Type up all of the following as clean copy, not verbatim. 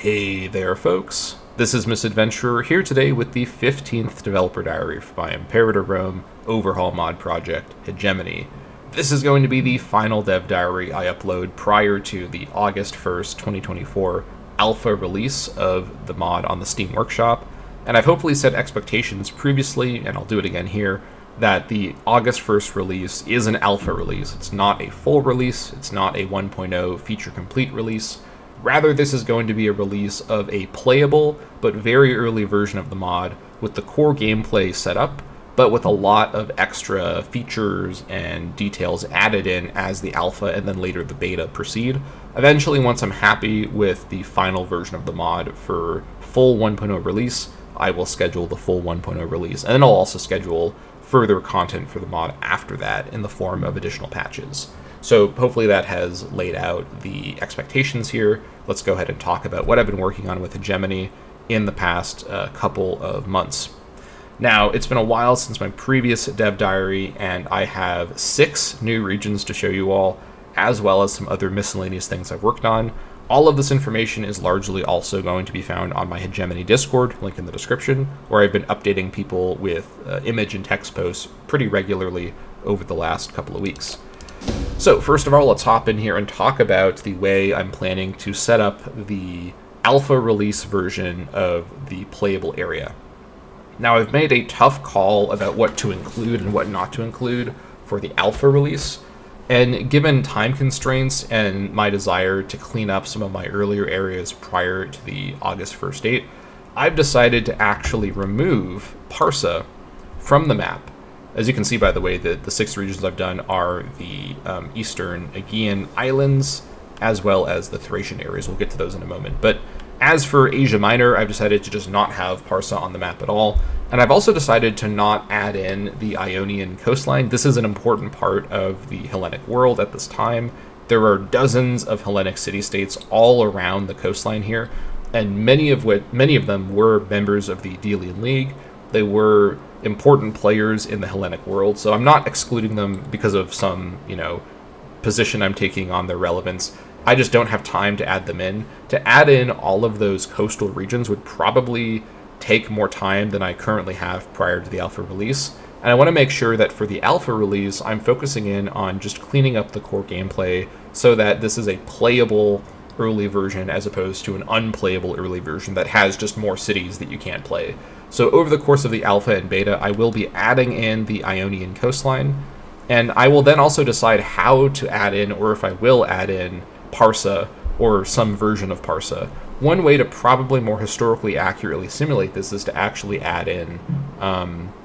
Hey there, folks. This is Misadventurer here today with the 15th developer diary for my Imperator Rome overhaul mod project, Hegemony. This is going to be the final dev diary I upload prior to the August 1st, 2024 alpha release of the mod on the Steam Workshop, and I've hopefully set expectations previously, and I'll do it again here, that the August 1st release is an alpha release. It's not a full release, it's not a 1.0 feature complete release. Rather, this is going to be a release of a playable but very early version of the mod with the core gameplay set up, but with a lot of extra features and details added in as the alpha and then later the beta proceed. Eventually, once I'm happy with the final version of the mod for full 1.0 release, I will schedule the full 1.0 release, and then I'll also schedule further content for the mod after that in the form of additional patches. So hopefully that has laid out the expectations here. Let's go ahead and talk about what I've been working on with Hegemony in the past couple of months. Now, it's been a while since my previous dev diary, and I have 6 new regions to show you all, as well as some other miscellaneous things I've worked on. All of this information is largely also going to be found on my Hegemony Discord, link in the description, where I've been updating people with image and text posts pretty regularly over the last couple of weeks. So first of all, let's hop in here and talk about the way I'm planning to set up the alpha release version of the playable area. Now, I've made a tough call about what to include and what not to include for the alpha release, and given time constraints and my desire to clean up some of my earlier areas prior to the August 1st date, I've decided to actually remove Parsa from the map. As you can see, by the way, the 6 regions I've done are the Eastern Aegean Islands, as well as the Thracian areas. We'll get to those in a moment. But as for Asia Minor, I've decided to just not have Parsa on the map at all. And I've also decided to not add in the Ionian coastline. This is an important part of the Hellenic world at this time. There are dozens of Hellenic city-states all around the coastline here, and many of them were members of the Delian League. They were important players in the Hellenic world, so I'm not excluding them because of some, position I'm taking on their relevance. I just don't have time to add them in. To add in all of those coastal regions would probably take more time than I currently have prior to the alpha release, and I want to make sure that for the alpha release, I'm focusing in on just cleaning up the core gameplay so that this is a playable early version as opposed to an unplayable early version that has just more cities that you can't play. So over the course of the alpha and beta, I will be adding in the Ionian coastline, and I will then also decide how to add in, or if I will add in, Parsa or some version of Parsa. One way to probably more historically accurately simulate this is to actually add in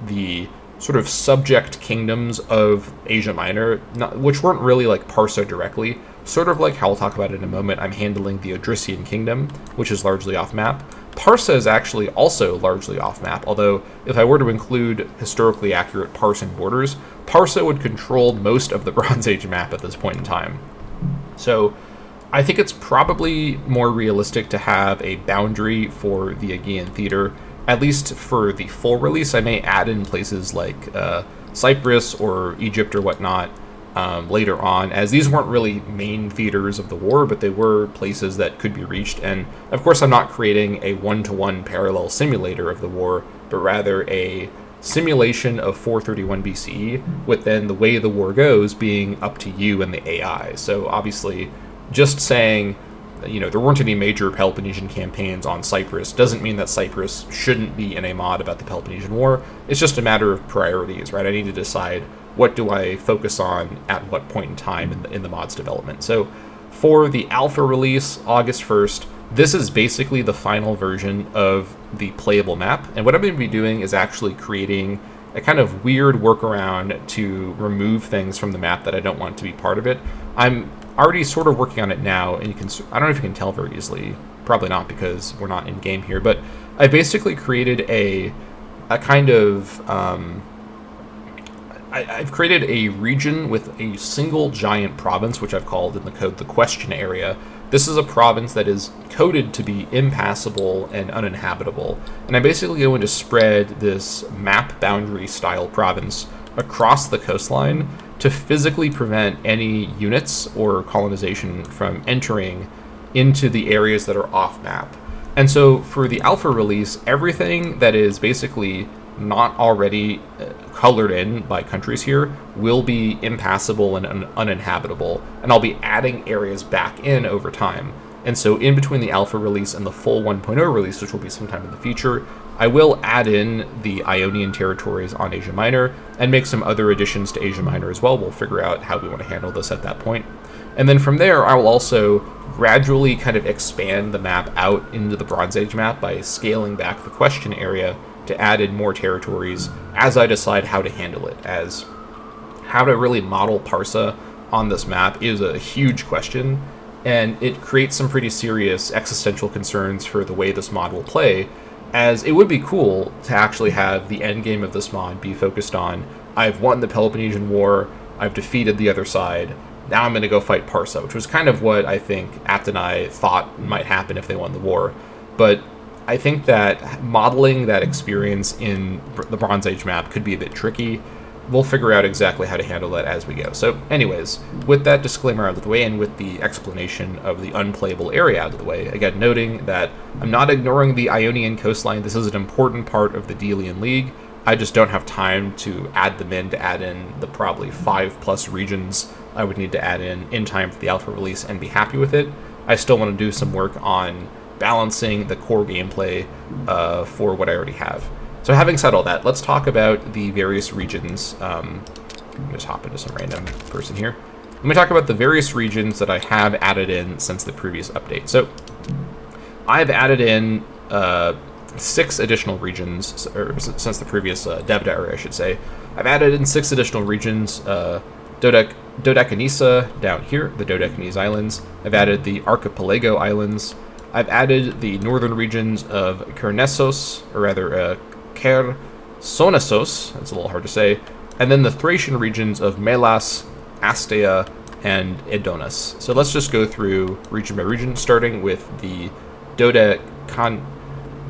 the sort of subject kingdoms of Asia Minor, which weren't really like Parsa directly. Sort of like how I'll talk about it in a moment, I'm handling the Odrysian kingdom, which is largely off-map. Parsa is actually also largely off-map, although if I were to include historically accurate Parsan borders, Parsa would control most of the Bronze Age map at this point in time. So I think it's probably more realistic to have a boundary for the Aegean theater, at least for the full release. I may add in places like Cyprus or Egypt or whatnot later on, as these weren't really main theaters of the war, but they were places that could be reached. And of course, I'm not creating a one-to-one parallel simulator of the war, but rather a simulation of 431 BCE, with then the way the war goes being up to you and the AI. So obviously, just saying, there weren't any major Peloponnesian campaigns on Cyprus doesn't mean that Cyprus shouldn't be in a mod about the Peloponnesian War. It's just a matter of priorities, right? I need to decide what do I focus on at what point in time in the mod's development. So for the alpha release, August 1st, this is basically the final version of the playable map. And what I'm going to be doing is actually creating a kind of weird workaround to remove things from the map that I don't want to be part of it. I'm already sort of working on it now, and I don't know if you can tell very easily. Probably not, because we're not in game here, but I basically created a kind of I've created a region with a single giant province, which I've called in the code the question area. This is a province that is coded to be impassable and uninhabitable, and I'm basically going to spread this map boundary style province across the coastline to physically prevent any units or colonization from entering into the areas that are off map. And so for the alpha release, everything that is basically not already colored in by countries here will be impassable and uninhabitable, and I'll be adding areas back in over time. And so in between the alpha release and the full 1.0 release, which will be sometime in the future, I will add in the Ionian territories on Asia Minor and make some other additions to Asia Minor as well. We'll figure out how we want to handle this at that point. And then from there, I will also gradually kind of expand the map out into the Bronze Age map by scaling back the question area to add in more territories as I decide how to handle it, as how to really model Parsa on this map is a huge question, and it creates some pretty serious existential concerns for the way this mod will play, as it would be cool to actually have the end game of this mod be focused on, I've won the Peloponnesian War, I've defeated the other side, now I'm going to go fight Parsa, which was kind of what I think Atenai thought might happen if they won the war. But I think that modeling that experience in the Bronze Age map could be a bit tricky. We'll figure out exactly how to handle that as we go. So anyways, with that disclaimer out of the way and with the explanation of the unplayable area out of the way, again noting that I'm not ignoring the Ionian coastline. This is an important part of the Delian League. I just don't have time to add them in, to add in the probably 5+ regions I would need to add in time for the alpha release and be happy with it. I still want to do some work on balancing the core gameplay for what I already have. So having said all that, let's talk about the various regions. Let me just hop into some random person here. Let me talk about the various regions that I have added in since the previous update. So I've added in 6 additional regions, or since the previous dev diary, I should say. I've added in 6 additional regions. Dodecanesa down here, the Dodecanese Islands. I've added the Archipelago Islands. I've added the northern regions of Kernessos, or rather Chersonesos, that's a little hard to say, and then the Thracian regions of Melas, Astea, and Edonis. So let's just go through region by region, starting with the Dodecanesa.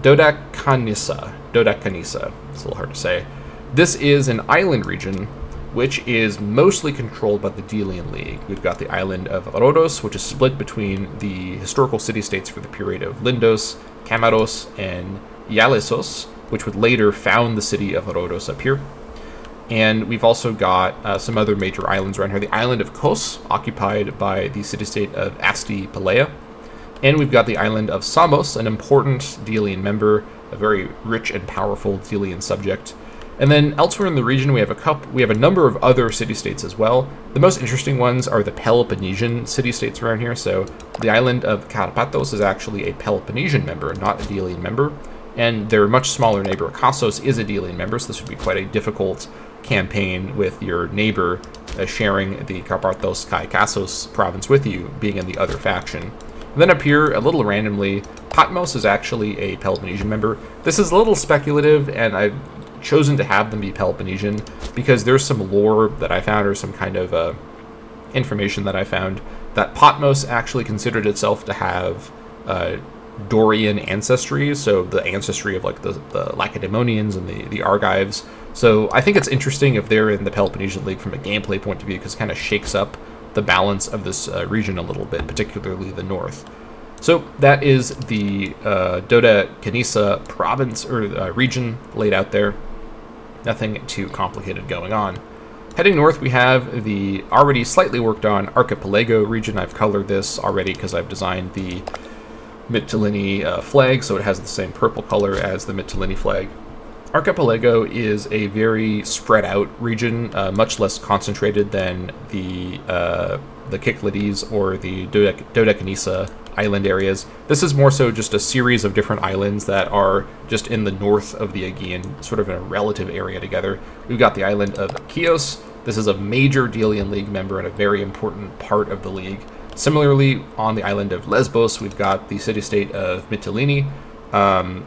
It's a little hard to say. This is an island region which is mostly controlled by the Delian League. We've got the island of Rhodos, which is split between the historical city-states for the period of Lindos, Camaros, and Ialesos, which would later found the city of Rhodos up here. And we've also got some other major islands around here. The island of Kos, occupied by the city-state of Asti Pelea. And we've got the island of Samos, an important Delian member, a very rich and powerful Delian subject. And then elsewhere in the region, we have a number of other city-states as well. The most interesting ones are the Peloponnesian city-states around here. So the island of Karpathos is actually a Peloponnesian member, not a Delian member. And their much smaller neighbor, Kassos, is a Delian member, so this would be quite a difficult campaign with your neighbor sharing the Karpathos Kai Kassos province with you, being in the other faction. And then up here, a little randomly, Patmos is actually a Peloponnesian member. This is a little speculative, and I've chosen to have them be Peloponnesian because there's some lore that I found, or some kind of information that I found, that Patmos actually considered itself to have Dorian ancestry, so the ancestry of like the Lacedaemonians and the Argives. So I think it's interesting if they're in the Peloponnesian League from a gameplay point of view, because it kind of shakes up the balance of this region a little bit, particularly the north. So that is the Dodecanesa province, or region, laid out there. Nothing too complicated going on. Heading north, we have the already slightly worked on Archipelago region. I've colored this already because I've designed the Mytilene flag, so it has the same purple color as the Mytilene flag. Archipelago is a very spread out region, much less concentrated than the Cyclades or the Dodecanesa island areas. This is more so just a series of different islands that are just in the north of the Aegean, sort of in a relative area together. We've got the island of Chios. This is a major Delian League member and a very important part of the league. Similarly, on the island of Lesbos, we've got the city-state of Mytilene,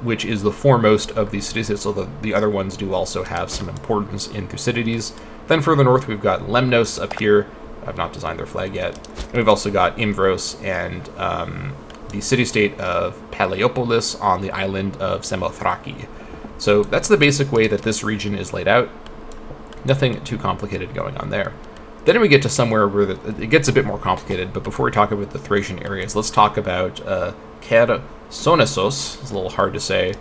which is the foremost of these city-states, although the other ones do also have some importance in Thucydides. Then further north, we've got Lemnos up here. I've not designed their flag yet. And we've also got Imbros and the city-state of Paleopolis on the island of Samothraki. So that's the basic way that this region is laid out. Nothing too complicated going on there. Then we get to somewhere where it gets a bit more complicated, but before we talk about the Thracian areas, let's talk about Sonessos. It's a little hard to say.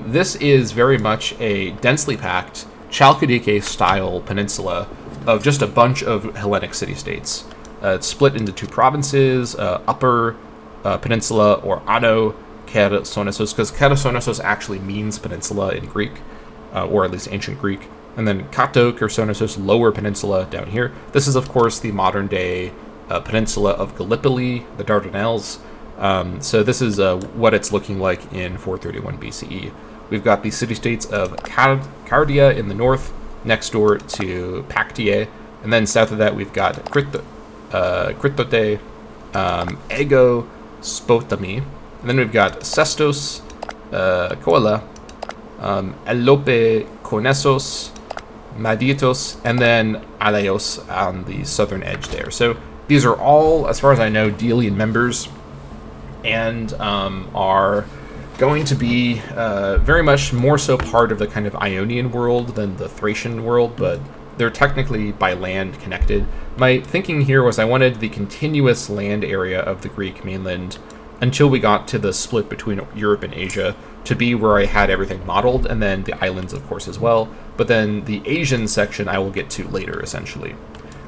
This is very much a densely packed Chalkidike-style peninsula of just a bunch of Hellenic city-states. It's split into two provinces, Upper Peninsula, or Ano Chersonesos, because Chersonesos actually means peninsula in Greek, or at least ancient Greek. And then Kato Chersonesos, Lower Peninsula, down here. This is, of course, the modern-day peninsula of Gallipoli, the Dardanelles. So this is what it's looking like in 431 BCE. We've got the city-states of Cardia in the north, next door to Pactiae, and then south of that we've got Critote, Ego, Spotami, and then we've got Sestos, Koala, Elope, Konesos, Maditos, and then Aleos on the southern edge there. So these are all, as far as I know, Delian members, and are going to be very much more so part of the kind of Ionian world than the Thracian world, but they're technically by land connected. My thinking here was I wanted the continuous land area of the Greek mainland until we got to the split between Europe and Asia to be where I had everything modeled, and then the islands, of course, as well. But then the Asian section I will get to later, essentially.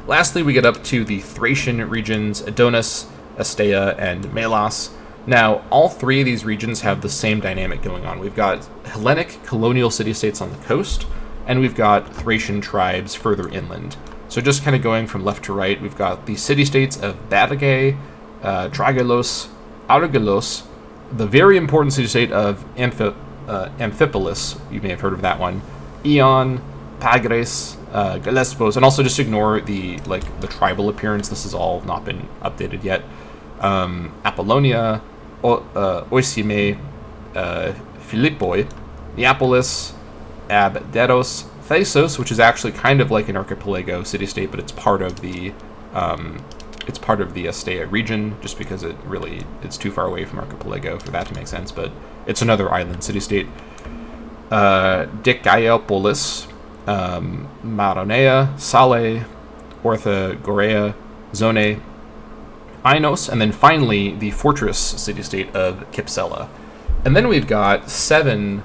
Lastly, we get up to the Thracian regions, Adonis, Astea, and Melas. Now, all three of these regions have the same dynamic going on. We've got Hellenic colonial city-states on the coast, and we've got Thracian tribes further inland. So just kind of going from left to right, we've got the city-states of Berge, Tragelos, Argelos, the very important city-state of Amphipolis, you may have heard of that one, Ion, Pagres, Galespos, and also just ignore the tribal appearance. This has all not been updated yet. Apollonia, Oisime, Philippoi, Neapolis, Abderos, Thasos, which is actually kind of like an archipelago city-state, but it's part of the Astea region, just because it's too far away from archipelago for that to make sense, but it's another island city-state. Decaiopolis, Maronea, Sale, Orthagorea, Zone, Ainos, and then finally the fortress city-state of Kypsela. And then we've got 7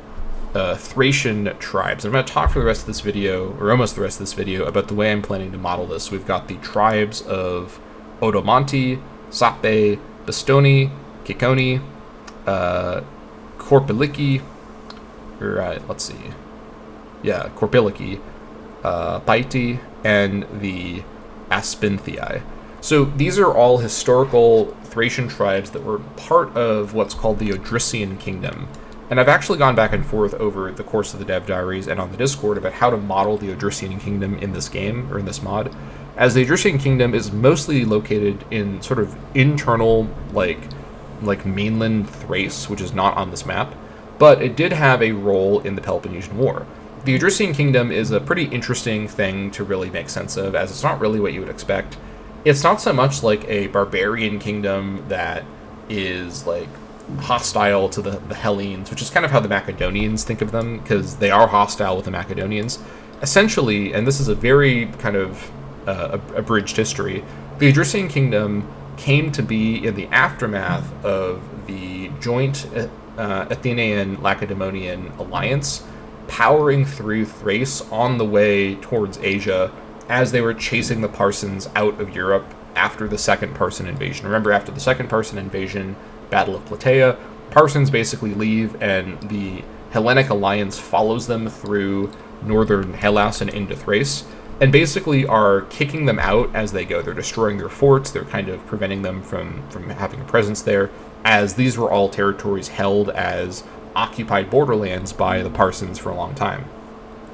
Thracian tribes. I'm going to talk for the rest of this video, or almost the rest of this video, about the way I'm planning to model this. We've got the tribes of Odomanti, Sape, Bastoni, Kikoni, Korpiliki, Korpiliki, Paiti, and the Aspinthii. So these are all historical Thracian tribes that were part of what's called the Odrysian Kingdom. And I've actually gone back and forth over the course of the dev diaries and on the Discord about how to model the Odrysian Kingdom in this game, or in this mod, as the Odrysian Kingdom is mostly located in sort of internal, like mainland Thrace, which is not on this map, but it did have a role in the Peloponnesian War. The Odrysian Kingdom is a pretty interesting thing to really make sense of, as it's not really what you would expect. It's not so much like a barbarian kingdom that is like hostile to the Hellenes, which is kind of how the Macedonians think of them, because they are hostile with the Macedonians. Essentially, and this is a very kind of abridged history, the Odrysian Kingdom came to be in the aftermath of the joint Athenian-Lacedaemonian alliance, powering through Thrace on the way towards Asia as they were chasing the Parsons out of Europe after the Second Parson invasion. Remember, after the Second Parson invasion, Battle of Plataea, Parsons basically leave, and the Hellenic alliance follows them through northern Hellas and into Thrace, and basically are kicking them out as they go. They're destroying their forts, they're kind of preventing them from having a presence there, as these were all territories held as occupied borderlands by the Parsons for a long time.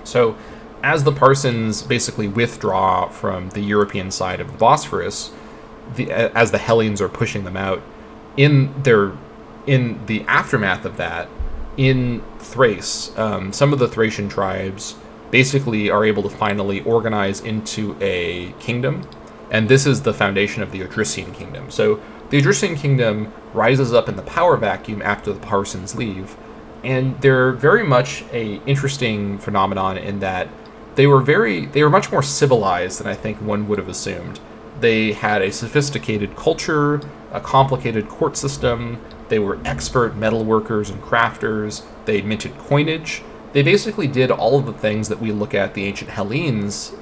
So, as the Parsons basically withdraw from the European side of the Bosphorus, as the Hellenes are pushing them out, in the aftermath of that, in Thrace, some of the Thracian tribes basically are able to finally organize into a kingdom, and this is the foundation of the Odrysian Kingdom. So the Odrysian Kingdom rises up in the power vacuum after the Parsons leave, and they're very much a interesting phenomenon in that they were much more civilized than I think one would have assumed. They had a sophisticated culture, a complicated court system, They were expert metalworkers and crafters. They minted coinage. They basically did all of the things that we look at the ancient Hellenes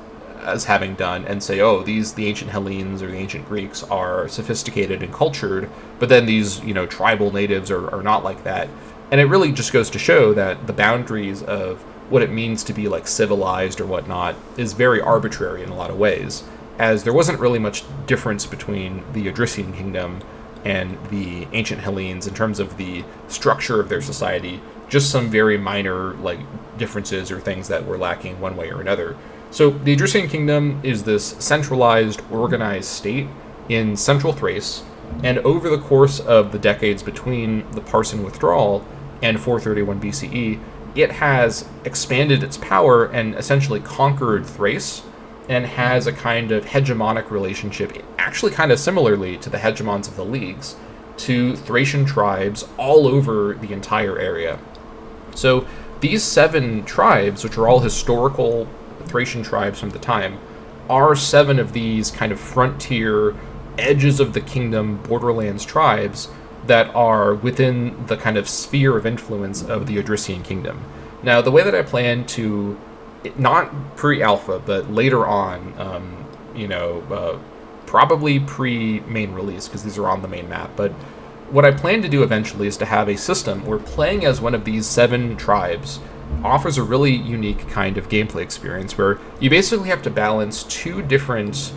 as having done and say, oh, the ancient Hellenes or the ancient Greeks are sophisticated and cultured, but then these, tribal natives are not like that. And it really just goes to show that the boundaries of what it means to be like civilized or whatnot is very arbitrary in a lot of ways, as there wasn't really much difference between the Odrysian kingdom and the ancient Hellenes in terms of the structure of their society, just some very minor like differences or things that were lacking one way or another. So the Odrysian kingdom is this centralized, organized state in central Thrace, and over the course of the decades between the Parsan withdrawal and 431 BCE, it has expanded its power and essentially conquered Thrace, and has a kind of hegemonic relationship, actually kind of similarly to the hegemons of the leagues, to Thracian tribes all over the entire area. So these 7 tribes, which are all historical Thracian tribes from the time, are 7 of these kind of frontier, edges of the kingdom, borderlands tribes that are within the kind of sphere of influence of the Odrysian kingdom. Now, the way that I plan to, not pre-alpha, but later on, probably pre-main release, because these are on the main map, but what I plan to do eventually is to have a system where playing as one of these 7 tribes offers a really unique kind of gameplay experience where you basically have to balance 2 different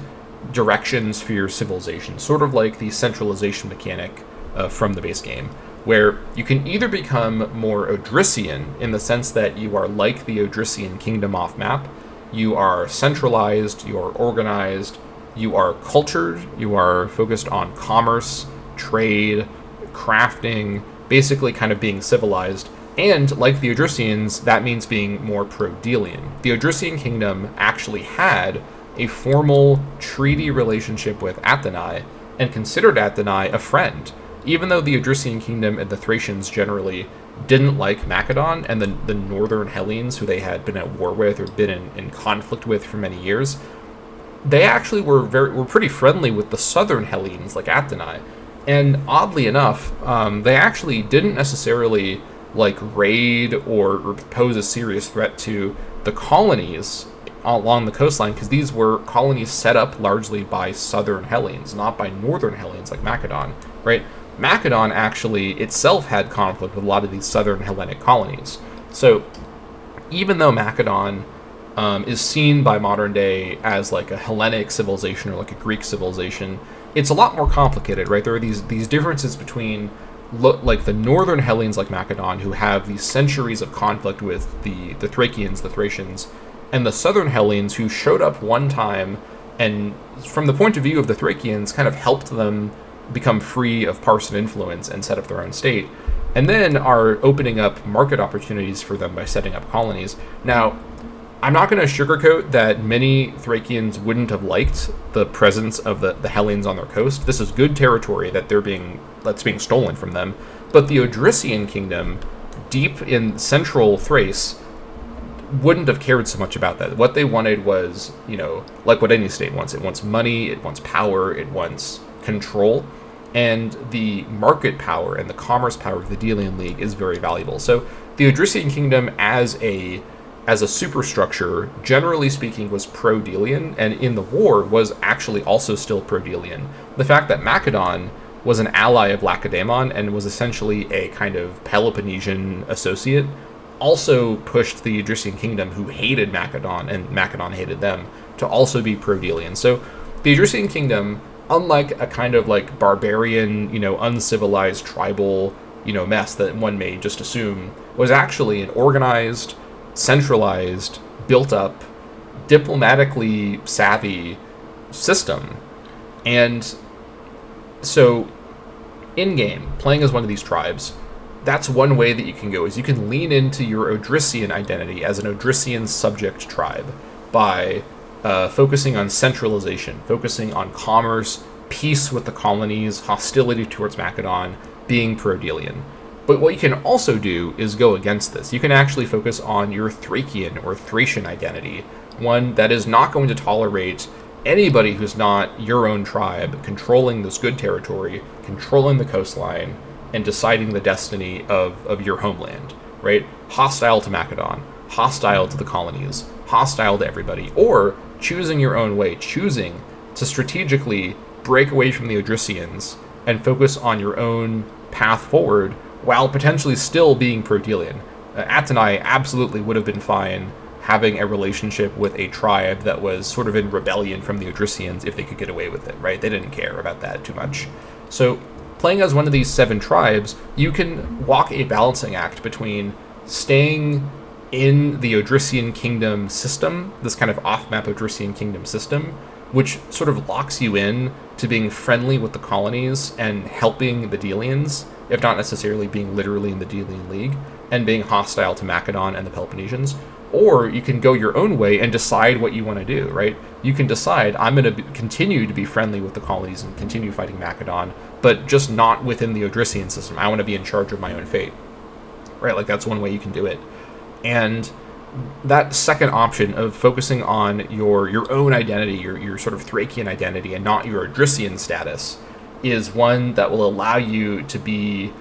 directions for your civilization, sort of like the centralization mechanic from the base game, where you can either become more Odrysian in the sense that you are like the Odrysian kingdom off map, you are centralized, you are organized, you are cultured, you are focused on commerce, trade, crafting, basically kind of being civilized. And like the Odrysians, that means being more pro-Delian. The Odrysian kingdom actually had a formal treaty relationship with Athenae and considered Athenae a friend, even though the Odrysian kingdom and the Thracians generally didn't like Macedon and the northern Hellenes, who they had been at war with or been in conflict with for many years. They actually were pretty friendly with the southern Hellenes, like Athenae. And oddly enough, they actually didn't necessarily like raid or pose a serious threat to the colonies along the coastline, because these were colonies set up largely by southern Hellenes, not by northern Hellenes like Macedon, right? Macedon actually itself had conflict with a lot of these southern Hellenic colonies. So even though Macedon is seen by modern day as like a Hellenic civilization or like a Greek civilization, it's a lot more complicated, right? There are these differences between like the northern Hellenes like Macedon, who have these centuries of conflict with the Thracians, the Thracians, and the southern Hellenes, who showed up one time and from the point of view of the Thracians kind of helped them become free of Parsan influence and set up their own state, and then are opening up market opportunities for them by setting up colonies. Now, I'm not going to sugarcoat that many Thracians wouldn't have liked the presence of the Hellenes on their coast. This is good territory that's being stolen from them. But the Odrysian kingdom, deep in central Thrace, wouldn't have cared so much about that. What they wanted was, like what any state wants. It wants money, it wants power, it wants control. And the market power and the commerce power of the Delian League is very valuable. So the Odrysian kingdom as a superstructure, generally speaking, was pro-Delian, and in the war was actually also still pro-Delian. The fact that Macedon was an ally of Lacedaemon and was essentially a kind of Peloponnesian associate also pushed the Odrysian kingdom, who hated Macedon, and Macedon hated them, to also be pro-Delian. So the Odrysian kingdom, unlike a kind of like barbarian, uncivilized tribal, mess that one may just assume, was actually an organized, centralized, built up, diplomatically savvy system. And so in-game, playing as one of these tribes, that's one way that you can go, is you can lean into your Odrysian identity as an Odrysian subject tribe by focusing on centralization, focusing on commerce, peace with the colonies, hostility towards Macedon, being pro-Delian. But what you can also do is go against this. You can actually focus on your Thracian or Thracian identity, one that is not going to tolerate anybody who's not your own tribe controlling this good territory, controlling the coastline, and deciding the destiny of your homeland, right? Hostile to Macedon, hostile to the colonies, hostile to everybody, or choosing your own way, choosing to strategically break away from the Odrysians and focus on your own path forward while potentially still being pro-Delian. Atenai absolutely would have been fine having a relationship with a tribe that was sort of in rebellion from the Odrysians if they could get away with it, right? They didn't care about that too much. So playing as one of these 7 tribes, you can walk a balancing act between staying in the Odrysian kingdom system, this kind of off-map Odrysian kingdom system, which sort of locks you in to being friendly with the colonies and helping the Delians, if not necessarily being literally in the Delian League, and being hostile to Macedon and the Peloponnesians. Or you can go your own way and decide what you want to do, right? You can decide, I'm going to continue to be friendly with the colonies and continue fighting Macedon, but just not within the Odrysian system. I want to be in charge of my own fate, right? Like, that's one way you can do it. And that second option of focusing on your own identity, your sort of Thracian identity, and not your Odrysian status, is one that will allow you to be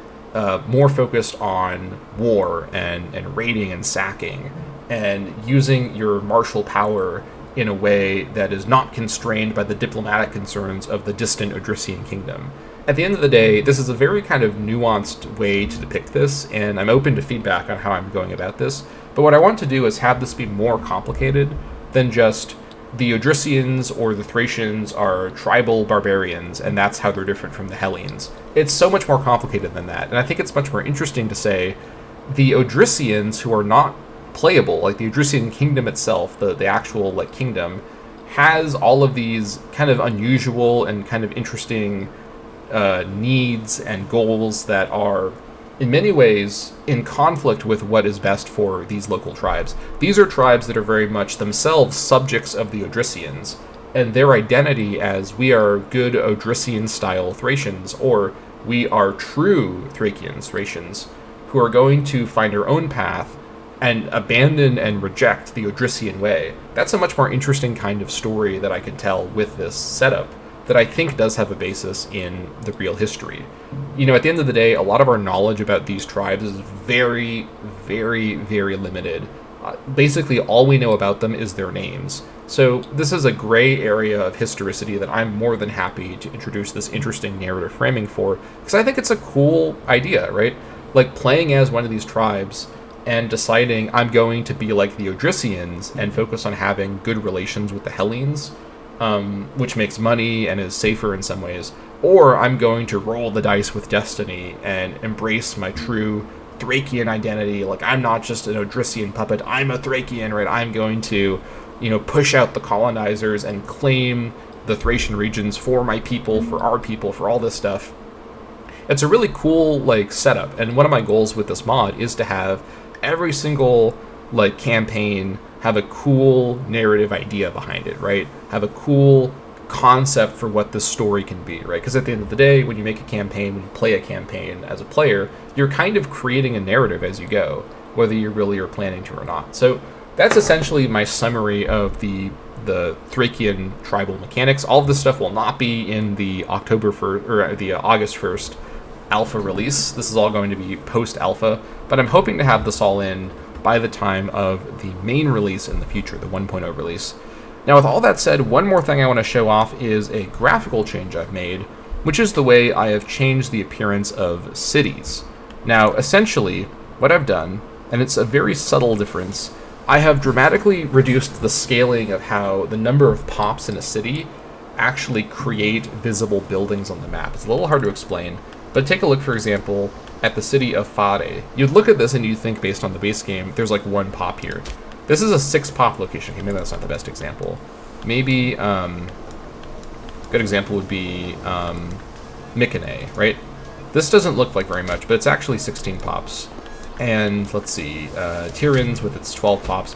more focused on war and raiding and sacking, and using your martial power in a way that is not constrained by the diplomatic concerns of the distant Odrysian kingdom. At the end of the day, this is a very kind of nuanced way to depict this, and I'm open to feedback on how I'm going about this. But what I want to do is have this be more complicated than just the Odrysians or the Thracians are tribal barbarians, and that's how they're different from the Hellenes. It's so much more complicated than that, and I think it's much more interesting to say the Odrysians, who are not playable, like the Odrysian kingdom itself, the actual like kingdom, has all of these kind of unusual and kind of interesting needs and goals that are in many ways in conflict with what is best for these local tribes. These are tribes that are very much themselves subjects of the Odrysians, and their identity as we are good Odrysian-style Thracians, or we are true Thracians, who are going to find our own path and abandon and reject the Odrysian way. That's a much more interesting kind of story that I could tell with this setup that I think does have a basis in the real history. You know, at the end of the day, a lot of our knowledge about these tribes is very, very, very limited. Basically, all we know about them is their names. So this is a gray area of historicity that I'm more than happy to introduce this interesting narrative framing for, because I think it's a cool idea, right? Like, playing as one of these tribes and deciding I'm going to be like the Odrysians and focus on having good relations with the Hellenes, which makes money and is safer in some ways, or I'm going to roll the dice with destiny and embrace my true Thracian identity. Like, I'm not just an Odrysian puppet, I'm a Thracian, right? I'm going to, push out the colonizers and claim the Thracian regions for my people, for our people, for all this stuff. It's a really cool, setup, and one of my goals with this mod is to have every single, campaign have a cool narrative idea behind it, right? Have a cool concept for what this story can be, right? Because at the end of the day, when you make a campaign, when you play a campaign as a player, you're kind of creating a narrative as you go, whether you really are planning to or not. So that's essentially my summary of the Thracian tribal mechanics. All of this stuff will not be in the August 1st alpha release. This is all going to be post-alpha, but I'm hoping to have this all in by the time of the main release in the future, the 1.0 release. Now, with all that said, one more thing I want to show off is a graphical change I've made, which is the way I have changed the appearance of cities. Now, essentially, what I've done, and it's a very subtle difference, I have dramatically reduced the scaling of how the number of pops in a city actually create visible buildings on the map. It's a little hard to explain, but take a look, for example, at the city of Fare. You'd look at this and you'd think, based on the base game, there's one pop here. This is a 6 pop location. Okay, maybe that's not the best example. Maybe, good example would be Mycenae, right? This doesn't look like very much, but it's actually 16 pops. And let's see, Tyrann's with its 12 pops.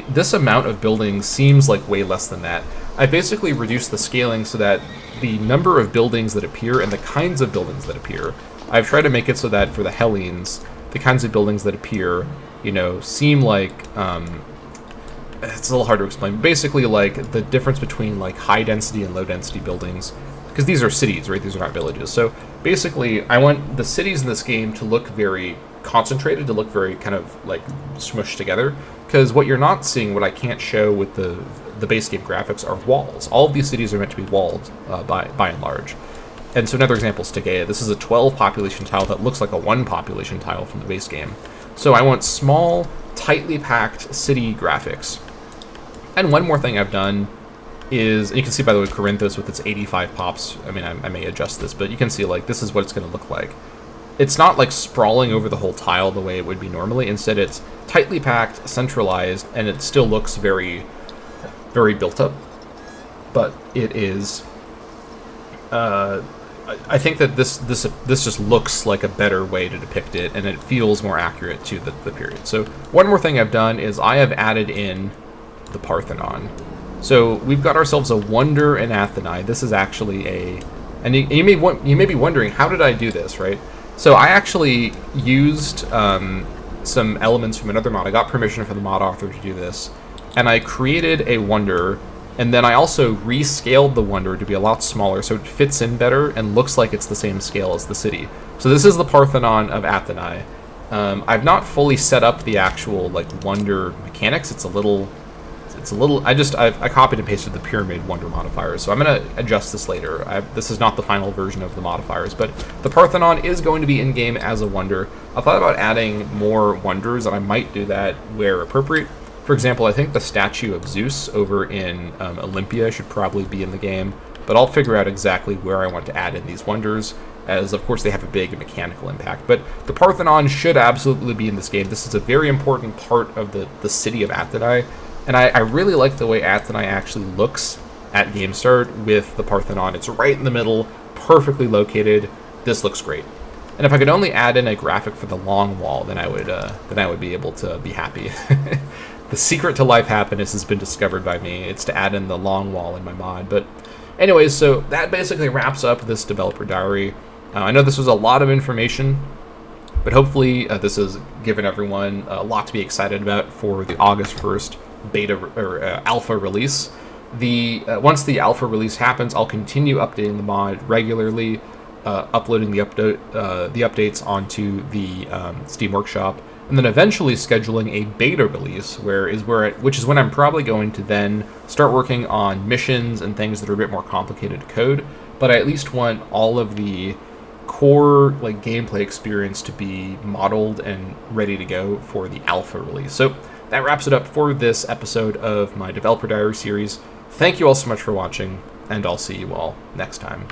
This amount of buildings seems like way less than that. I basically reduced the scaling so that the number of buildings that appear and the kinds of buildings that appear, I've tried to make it so that for the Hellenes, the kinds of buildings that appear, seem like, it's a little hard to explain. Basically, the difference between high density and low density buildings because these are cities, right? These are not villages. So basically, I want the cities in this game to look very concentrated, to look very kind of like smushed together, because what you're not seeing, what I can't show with the base game graphics, are walls. All of these cities are meant to be walled by and large. And so another example is Tegea. This is a 12 population tile that looks like a 1 population tile from the base game. So I want small, tightly packed city graphics. And one more thing I've done is, and you can see, by the way, Corinthos with its 85 pops. I mean, I may adjust this, but you can see, like, this is what it's going to look like. It's not, like, sprawling over the whole tile the way it would be normally. Instead, it's tightly packed, centralized, and it still looks very, very built up. But it is... I think that this just looks like a better way to depict it, and it feels more accurate to the period. So one more thing I've done is I have added in the Parthenon. So we've got ourselves a wonder in Athenae. This is actually a... And you may be wondering, how did I do this, right? So I actually used some elements from another mod. I got permission from the mod author to do this, and I created a wonder. And then I also rescaled the wonder to be a lot smaller so it fits in better and looks like it's the same scale as the city. So this is the Parthenon of Athenae. I've not fully set up the actual like wonder mechanics. It's a little I copied and pasted the pyramid wonder modifiers. So I'm going to adjust this later. This is not the final version of the modifiers, but the Parthenon is going to be in game as a wonder. I thought about adding more wonders, and I might do that where appropriate. For example, I think the statue of Zeus over in Olympia should probably be in the game, but I'll figure out exactly where I want to add in these wonders, as of course they have a big mechanical impact. But the Parthenon should absolutely be in this game. This is a very important part of the city of Athenae, and I really like the way Athenae actually looks at game start with the Parthenon. It's right in the middle, perfectly located. This looks great. And if I could only add in a graphic for the long wall, then I would be able to be happy. The secret to life happiness has been discovered by me. It's to add in the long wall in my mod. But anyways, so that basically wraps up this developer diary. I know this was a lot of information, but hopefully this has given everyone a lot to be excited about for the August 1st beta or alpha release. Once the alpha release happens, I'll continue updating the mod regularly, uploading the updates onto the Steam Workshop, and then eventually scheduling a beta release, which is when I'm probably going to then start working on missions and things that are a bit more complicated to code. But I at least want all of the core like gameplay experience to be modeled and ready to go for the alpha release. So that wraps it up for this episode of my Developer Diary series. Thank you all so much for watching, and I'll see you all next time.